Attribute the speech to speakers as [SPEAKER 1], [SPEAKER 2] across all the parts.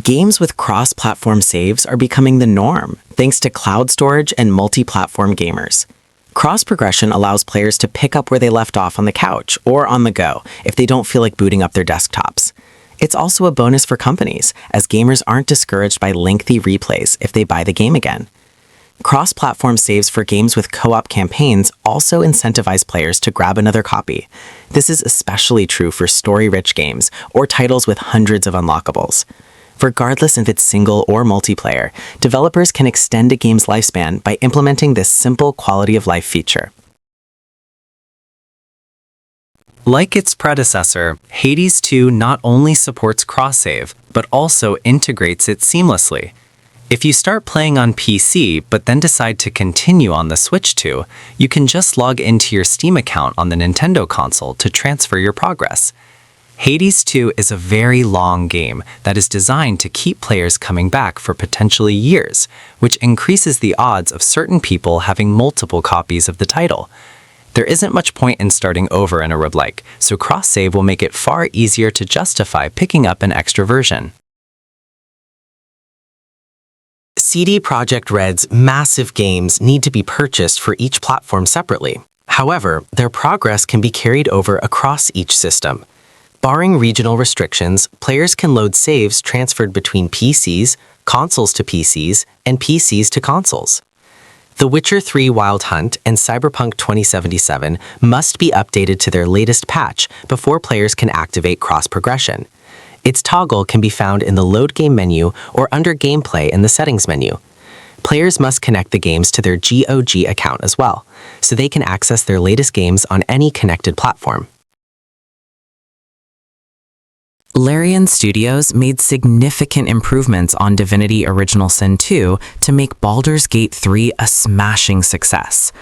[SPEAKER 1] Games with cross-platform saves are becoming the norm, thanks to cloud storage and multi-platform gamers. Cross-progression allows players to pick up where they left off on the couch or on the go if they don't feel like booting up their desktops. It's also a bonus for companies, as gamers aren't discouraged by lengthy replays if they buy the game again. Cross-platform saves for games with co-op campaigns also incentivize players to grab another copy. This is especially true for story-rich games or titles with hundreds of unlockables. Regardless if it's single or multiplayer, developers can extend a game's lifespan by implementing this simple quality-of-life feature.
[SPEAKER 2] Like its predecessor, Hades 2 not only supports cross-save, but also integrates it seamlessly. If you start playing on PC but then decide to continue on the Switch 2, you can just log into your Steam account on the Nintendo console to transfer your progress. Hades 2 is a very long game that is designed to keep players coming back for potentially years, which increases the odds of certain people having multiple copies of the title. There isn't much point in starting over in a roguelike, so cross-save will make it far easier to justify picking up an extra version.
[SPEAKER 1] CD Projekt Red's massive games need to be purchased for each platform separately. However, their progress can be carried over across each system. Barring regional restrictions, players can load saves transferred between PCs, consoles to PCs, and PCs to consoles. The Witcher 3 Wild Hunt and Cyberpunk 2077 must be updated to their latest patch before players can activate cross-progression. Its toggle can be found in the Load Game menu or under Gameplay in the Settings menu. Players must connect the games to their GOG account as well, so they can access their latest games on any connected platform. Larian Studios made significant improvements on Divinity Original Sin 2 to make Baldur's Gate 3 a smashing success.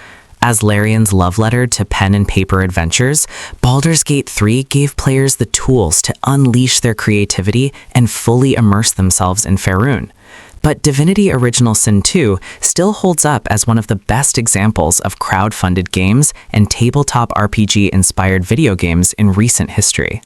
[SPEAKER 1] As Larian's love letter to pen and paper adventures, Baldur's Gate 3 gave players the tools to unleash their creativity and fully immerse themselves in Faerun. But Divinity Original Sin 2 still holds up as one of the best examples of crowd-funded games and tabletop RPG-inspired video games in recent history.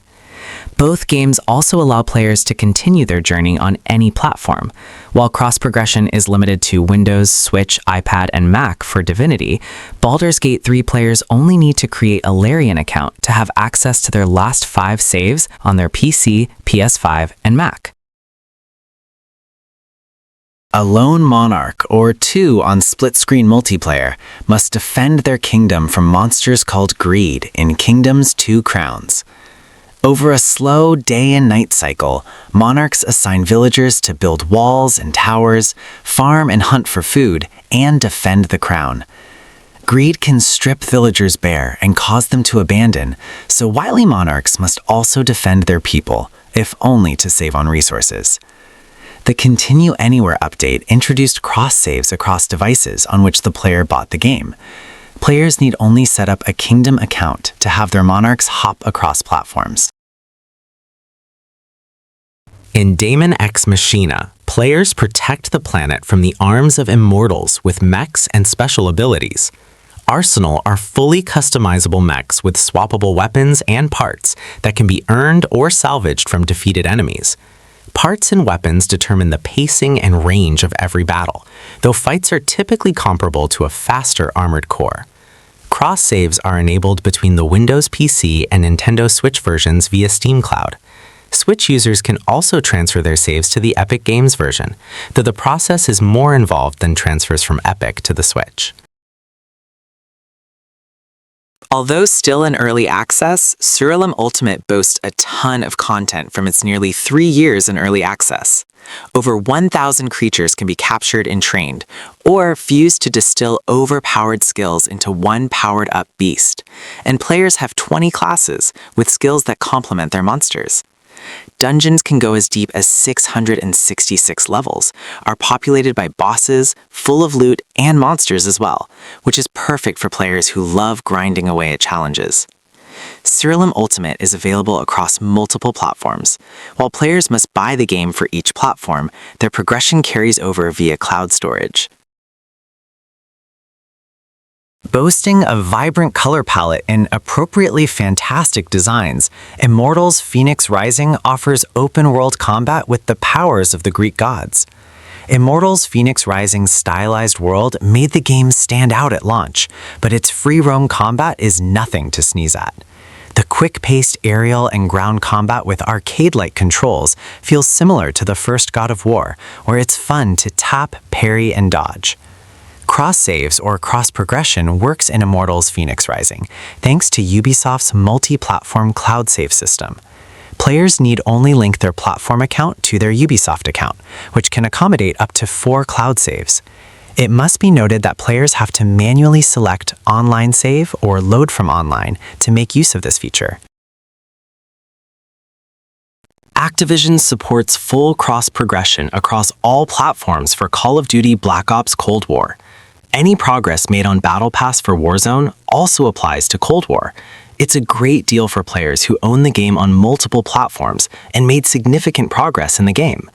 [SPEAKER 1] Both games also allow players to continue their journey on any platform. While cross-progression is limited to Windows, Switch, iPad, and Mac for Divinity, Baldur's Gate 3 players only need to create a Larian account to have access to their last 5 saves on their PC, PS5, and Mac.
[SPEAKER 2] A lone monarch, or 2 on split-screen multiplayer, must defend their kingdom from monsters called Greed in Kingdoms 2 Crowns. Over a slow day and night cycle, monarchs assign villagers to build walls and towers, farm and hunt for food, and defend the crown. Greed can strip villagers bare and cause them to abandon, so wily monarchs must also defend their people, if only to save on resources. The Continue Anywhere update introduced cross-saves across devices on which the player bought the game. Players need only set up a kingdom account to have their monarchs hop across platforms.
[SPEAKER 1] In Daemon x Machina, players protect the planet from the arms of Immortals with mechs and special abilities. Arsenal are fully customizable mechs with swappable weapons and parts that can be earned or salvaged from defeated enemies. Parts and weapons determine the pacing and range of every battle, though fights are typically comparable to a faster armored core. Cross-saves are enabled between the Windows PC and Nintendo Switch versions via Steam Cloud. Switch users can also transfer their saves to the Epic Games version, though the process is more involved than transfers from Epic to the Switch. Although still in early access, Siralim Ultimate boasts a ton of content from its nearly 3 years in early access. Over 1,000 creatures can be captured and trained, or fused to distill overpowered skills into one powered-up beast. And players have 20 classes, with skills that complement their monsters. Dungeons can go as deep as 666 levels, are populated by bosses, full of loot and monsters as well, which is perfect for players who love grinding away at challenges. Siralim Ultimate is available across multiple platforms. While players must buy the game for each platform, their progression carries over via cloud storage.
[SPEAKER 2] Boasting a vibrant color palette and appropriately fantastic designs, Immortals Fenyx Rising offers open-world combat with the powers of the Greek gods. Immortals Fenyx Rising's stylized world made the game stand out at launch, but its free-roam combat is nothing to sneeze at. The quick-paced aerial and ground combat with arcade-like controls feels similar to the first God of War, where it's fun to tap, parry, and dodge. Cross-saves or cross-progression works in Immortals Fenyx Rising, thanks to Ubisoft's multi-platform cloud save system. Players need only link their platform account to their Ubisoft account, which can accommodate up to 4 cloud saves. It must be noted that players have to manually select online save or load from online to make use of this feature. Activision supports full cross-progression across all platforms for Call of Duty Black Ops Cold War. Any progress made on Battle Pass for Warzone also applies to Cold War. It's a great deal for players who own the game on multiple platforms and made significant progress in the game.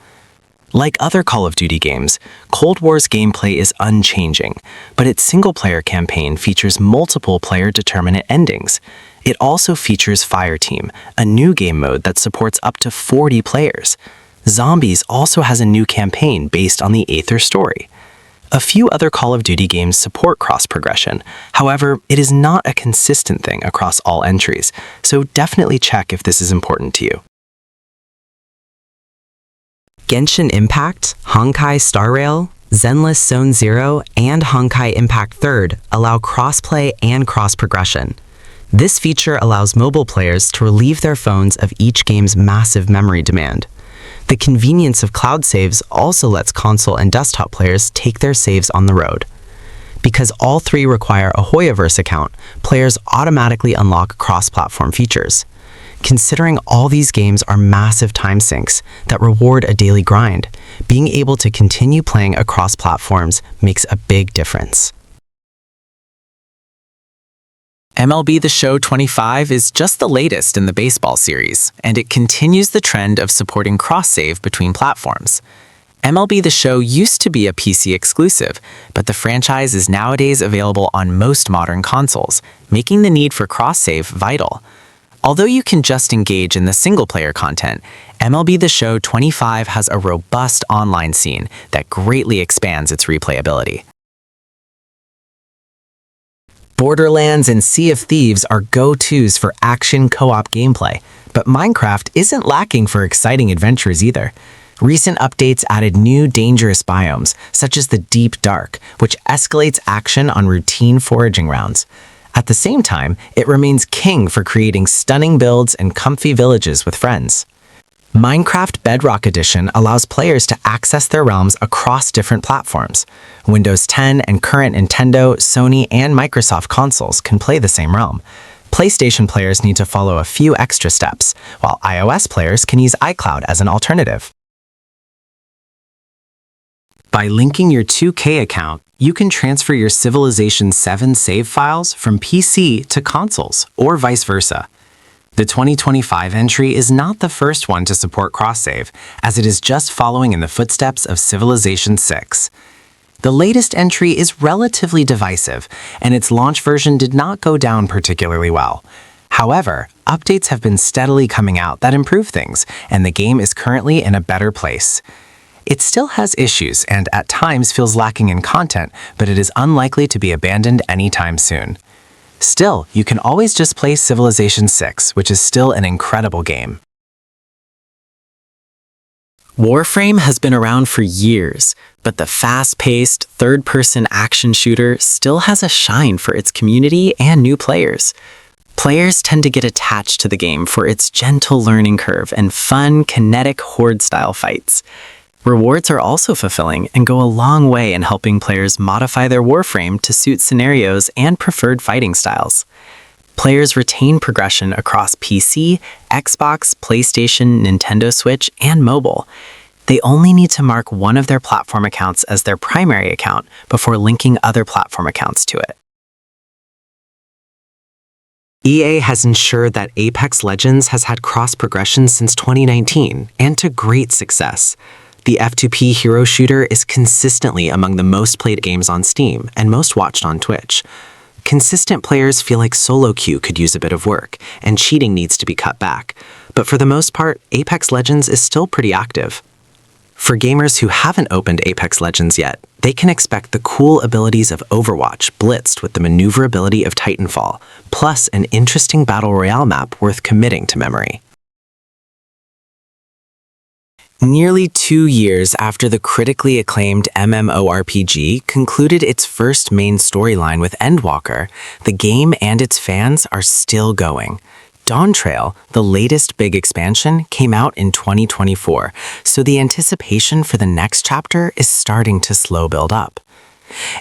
[SPEAKER 2] Like other Call of Duty games, Cold War's gameplay is unchanging, but its single-player campaign features multiple player-determinate endings. It also features Fireteam, a new game mode that supports up to 40 players. Zombies also has a new campaign based on the Aether story. A few other Call of Duty games support cross-progression. However, it is not a consistent thing across all entries, so definitely check if this is important to you.
[SPEAKER 1] Genshin Impact, Honkai Star Rail, Zenless Zone Zero, and Honkai Impact 3rd allow cross-play and cross-progression. This feature allows mobile players to relieve their phones of each game's massive memory demand. The convenience of cloud saves also lets console and desktop players take their saves on the road. Because all 3 require a Hoyoverse account, players automatically unlock cross-platform features. Considering all these games are massive time sinks that reward a daily grind, being able to continue playing across platforms makes a big difference.
[SPEAKER 2] MLB The Show 25 is just the latest in the baseball series, and it continues the trend of supporting cross-save between platforms. MLB The Show used to be a PC exclusive, but the franchise is nowadays available on most modern consoles, making the need for cross-save vital. Although you can just engage in the single-player content, MLB The Show 25 has a robust online scene that greatly expands its replayability. Borderlands and Sea of Thieves are go-tos for action co-op gameplay, but Minecraft isn't lacking for exciting adventures either. Recent updates added new dangerous biomes, such as the Deep Dark, which escalates action on routine foraging rounds. At the same time, it remains king for creating stunning builds and comfy villages with friends. Minecraft Bedrock Edition allows players to access their realms across different platforms. Windows 10 and current Nintendo, Sony, and Microsoft consoles can play the same realm. PlayStation players need to follow a few extra steps, while iOS players can use iCloud as an alternative. By linking your 2K account, you can transfer your Civilization 7 save files from PC to consoles, or vice versa. The 2025 entry is not the first one to support cross-save, as it is just following in the footsteps of Civilization 6. The latest entry is relatively divisive, and its launch version did not go down particularly well. However, updates have been steadily coming out that improve things, and the game is currently in a better place. It still has issues and at times feels lacking in content, but it is unlikely to be abandoned anytime soon. Still, you can always just play Civilization 6, which is still an incredible game. Warframe has been around for years, but the fast-paced, third-person action shooter still has a shine for its community and new players. Players tend to get attached to the game for its gentle learning curve and fun, kinetic horde-style fights. Rewards are also fulfilling and go a long way in helping players modify their Warframe to suit scenarios and preferred fighting styles. Players retain progression across PC, Xbox, PlayStation, Nintendo Switch, and mobile. They only need to mark one of their platform accounts as their primary account before linking other platform accounts to it. EA has ensured that Apex Legends has had cross-progression since 2019, and to great success. The F2P hero shooter is consistently among the most played games on Steam and most watched on Twitch. Consistent players feel like solo queue could use a bit of work, and cheating needs to be cut back. But for the most part, Apex Legends is still pretty active. For gamers who haven't opened Apex Legends yet, they can expect the cool abilities of Overwatch blitzed with the maneuverability of Titanfall, plus an interesting battle royale map worth committing to memory. Nearly 2 years after the critically acclaimed MMORPG concluded its first main storyline with Endwalker, the game and its fans are still going. Dawntrail, the latest big expansion, came out in 2024, so the anticipation for the next chapter is starting to slow build up.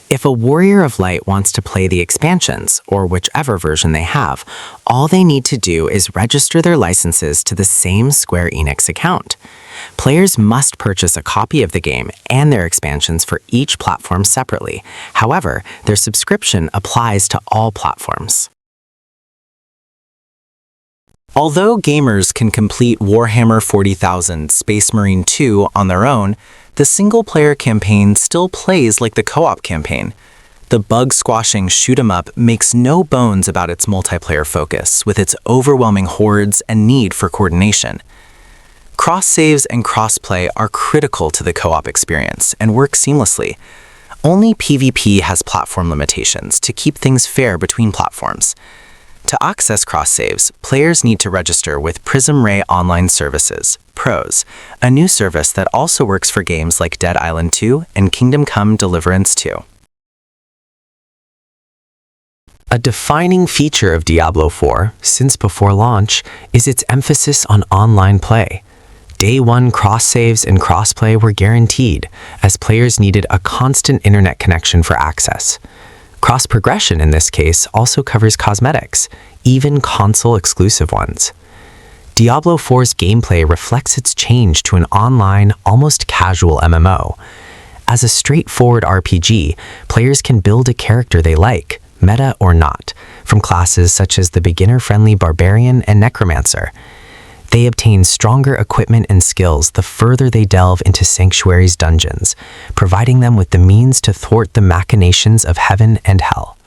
[SPEAKER 2] If a Warrior of Light wants to play the expansions, or whichever version they have, all they need to do is register their licenses to the same Square Enix account. Players must purchase a copy of the game and their expansions for each platform separately. However, their subscription applies to all platforms. Although gamers can complete Warhammer 40,000 Space Marine 2 on their own, the single-player campaign still plays like the co-op campaign. The bug-squashing shoot-'em-up makes no bones about its multiplayer focus, with its overwhelming hordes and need for coordination. Cross-saves and cross-play are critical to the co-op experience and work seamlessly. Only PvP has platform limitations to keep things fair between platforms. To access cross-saves, players need to register with Prism Ray Online Services, PROS, a new service that also works for games like Dead Island 2 and Kingdom Come: Deliverance 2. A defining feature of Diablo 4, since before launch, is its emphasis on online play. Day one cross-saves and cross-play were guaranteed, as players needed a constant internet connection for access. Cross-progression in this case also covers cosmetics, even console-exclusive ones. Diablo 4's gameplay reflects its change to an online, almost casual MMO. As a straightforward RPG, players can build a character they like, meta or not, from classes such as the beginner-friendly Barbarian and Necromancer. They obtain stronger equipment and skills the further they delve into Sanctuary's dungeons, providing them with the means to thwart the machinations of heaven and hell.